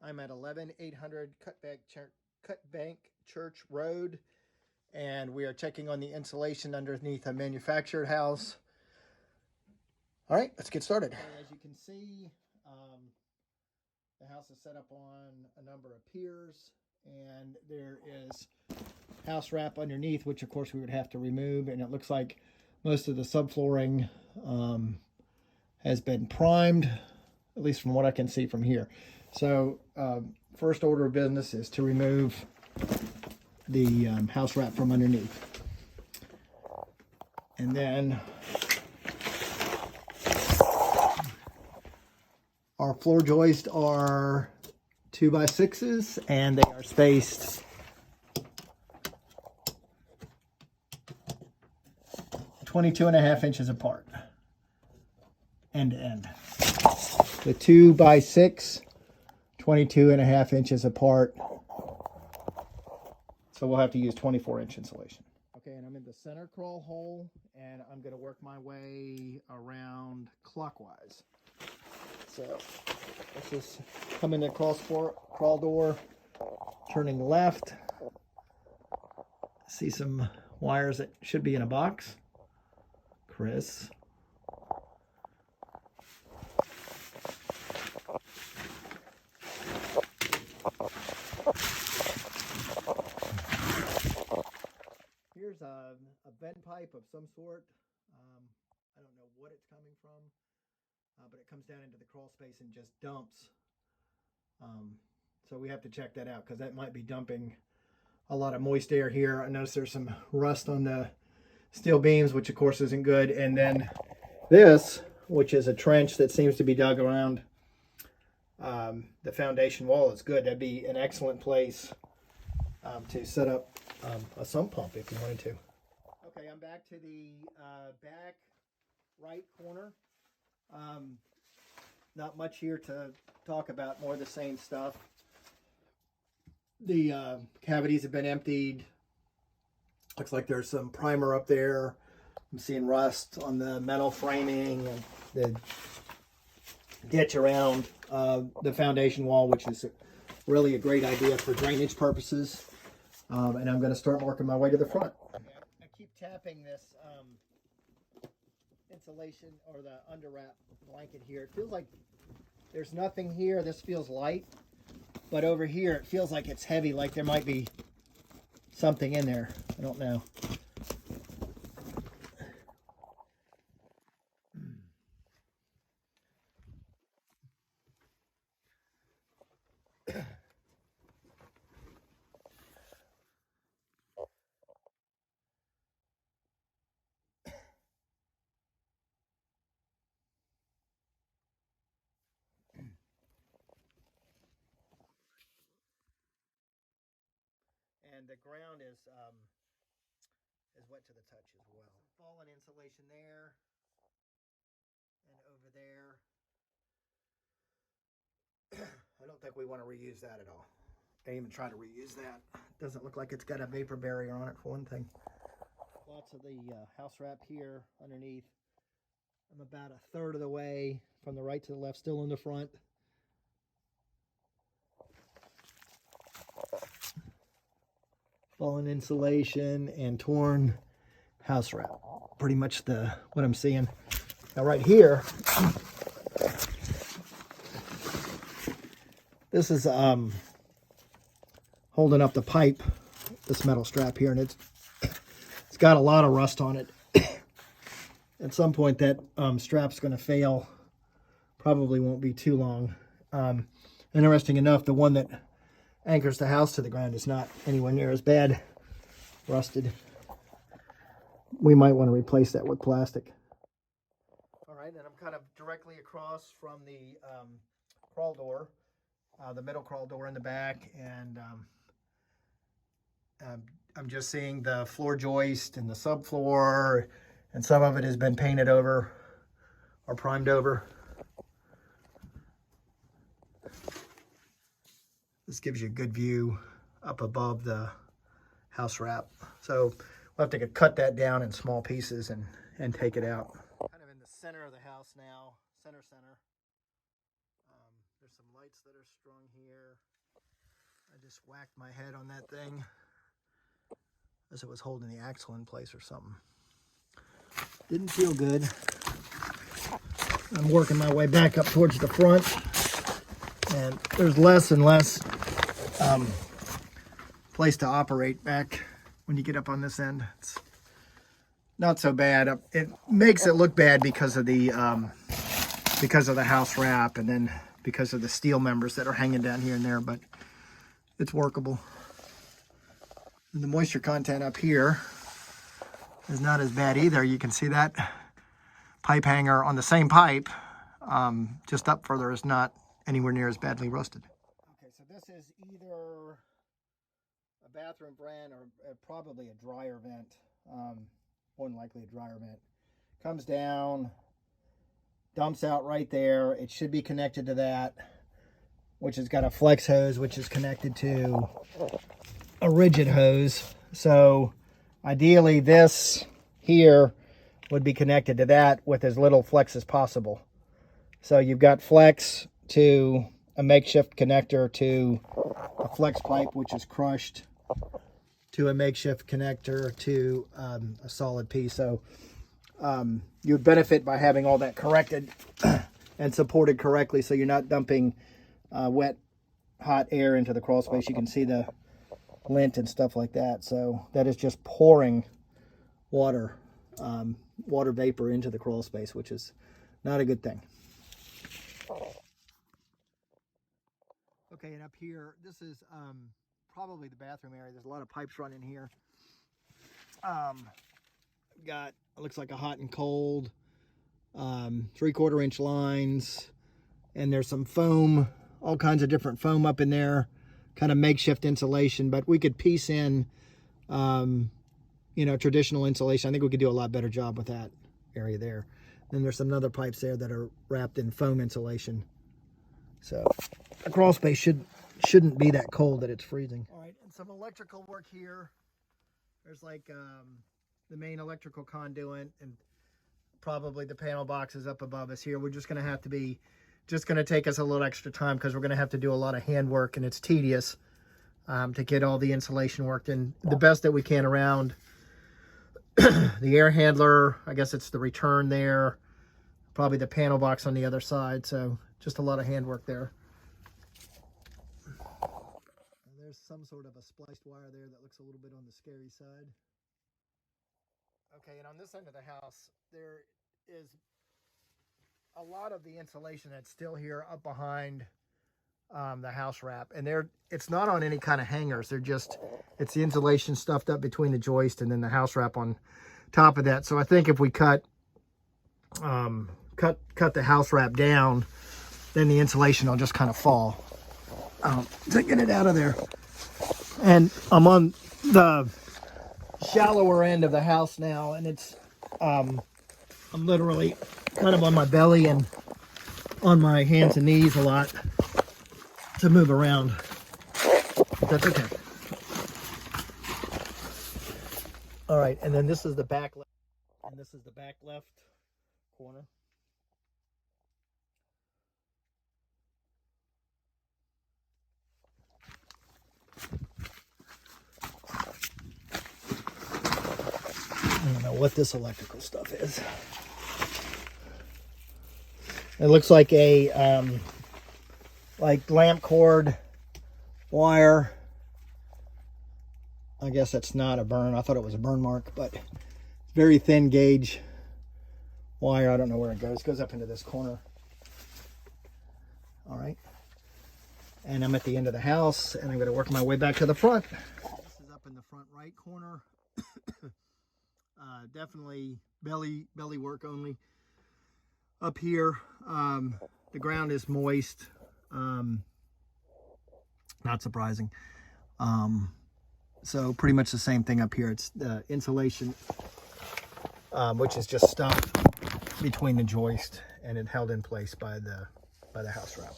I'm at 11800 Cutbank Church Road, and we are checking on the insulation underneath a manufactured house. All right, let's get started. As you can see, the house is set up on a number of piers, and there is house wrap underneath, which of course we would have to remove, and it looks like most of the subflooring has been primed, at least from what I can see from here. So first order of business is to remove the house wrap from underneath. And then our floor joists are 2x6s, and they are spaced 22.5 inches apart, end to end. The 2x6, 22.5 inches apart. So we'll have to use 24-inch insulation. Okay, and I'm in the center crawl hole, and I'm going to work my way around clockwise. So let's just come in the crawl door, turning left. See some wires that should be in a box. Chris. Here's a vent pipe of some sort. I don't know what it's coming from, but it comes down into the crawl space and just dumps. So we have to check that out, because that might be dumping a lot of moist air here. I notice there's some rust on the steel beams, which of course isn't good. And then this, which is a trench that seems to be dug around the foundation wall, is good. That'd be an excellent place to set up a sump pump if you wanted to. Okay, I'm back to the back right corner. Not much here to talk about, more of the same stuff. The cavities have been emptied. Looks like there's some primer up there. I'm seeing rust on the metal framing and the ditch around the foundation wall, which is really a great idea for drainage purposes. And I'm going to start working my way to the front. I keep tapping this insulation or the underwrap blanket here. It feels like there's nothing here. This feels light, but over here it feels like it's heavy, like there might be something in there. I don't know. And the ground is wet to the touch as well. Fallen insulation there and over there. I don't think we want to reuse that at all. Can't even try to reuse that. Doesn't look like it's got a vapor barrier on it, for one thing. Lots of the house wrap here underneath. I'm about a third of the way from the right to the left, still in the front. Fallen insulation and torn house wrap. Pretty much what I'm seeing. Now right here, this is holding up the pipe, this metal strap here, and it's got a lot of rust on it. At some point that strap's going to fail. Probably won't be too long. Interesting enough, the one that anchors the house to the ground is not anywhere near as bad rusted. We might want to replace that with plastic. All right, and I'm kind of directly across from the crawl door, the middle crawl door in the back, and I'm just seeing the floor joist and the subfloor, and some of it has been painted over or primed over. This gives you a good view up above the house wrap. So we'll have to cut that down in small pieces and take it out. Kind of in the center of the house now, center. There's some light lights that are strung here. I just whacked my head on that thing as it was holding the axle in place or something. Didn't feel good. I'm working my way back up towards the front, and there's less and less place to operate back when you get up on this end. It's not so bad. It makes it look bad because of the house wrap, and then because of the steel members that are hanging down here and there, but it's workable. And the moisture content up here is not as bad either. You can see that pipe hanger on the same pipe, just up further, is not anywhere near as badly rusted. Okay, so this is either a bathroom brand or probably a dryer vent. More than likely a dryer vent. Comes down, dumps out right there. It should be connected to that, which has got a flex hose, which is connected to a rigid hose. So ideally this here would be connected to that with as little flex as possible. So you've got flex to a makeshift connector to a flex pipe, which is crushed, to a makeshift connector to a solid piece. So you would benefit by having all that corrected and supported correctly, so you're not dumping wet, hot air into the crawl space. You can see the lint and stuff like that. So that is just pouring water, water vapor into the crawl space, which is not a good thing. Okay, and up here, this is probably the bathroom area. There's a lot of pipes running here. Got, it looks like a hot and cold, 3/4 inch lines, and there's some foam, all kinds of different foam up in there, kind of makeshift insulation, but we could piece in, you know, traditional insulation. I think we could do a lot better job with that area there. Then there's some other pipes there that are wrapped in foam insulation. So the crawl space shouldn't be that cold that it's freezing. All right, and some electrical work here. There's like the main electrical conduit, and probably the panel boxes up above us here. We're just going to have to be, just going to take us a little extra time because we're going to have to do a lot of hand work, and it's tedious to get all the insulation worked in the best that we can around the air handler. I guess it's the return there, probably the panel box on the other side. So just a lot of hand work there. And there's some sort of a spliced wire there that looks a little bit on the scary side. Okay, and on this end of the house, there is a lot of the insulation that's still here up behind the house wrap, and it's not on any kind of hangers. It's the insulation stuffed up between the joist and then the house wrap on top of that. So I think if we cut the house wrap down, then the insulation will just kind of fall. To get it out of there. And I'm on the shallower end of the house now, and it's I'm literally kind of on my belly and on my hands and knees a lot to move around. That's okay. All right, and then this is the back left, and this is the back left corner. I don't know what this electrical stuff is. It looks like a like lamp cord wire. I guess that's not a burn. I thought it was a burn mark, but very thin gauge wire. I don't know where it goes. It goes up into this corner. All right. And I'm at the end of the house, and I'm going to work my way back to the front. This is up in the front right corner. Definitely belly work only. Up here, the ground is moist. Not surprising. So pretty much the same thing up here. It's the insulation, which is just stuffed between the joist and it held in place by the house wrap.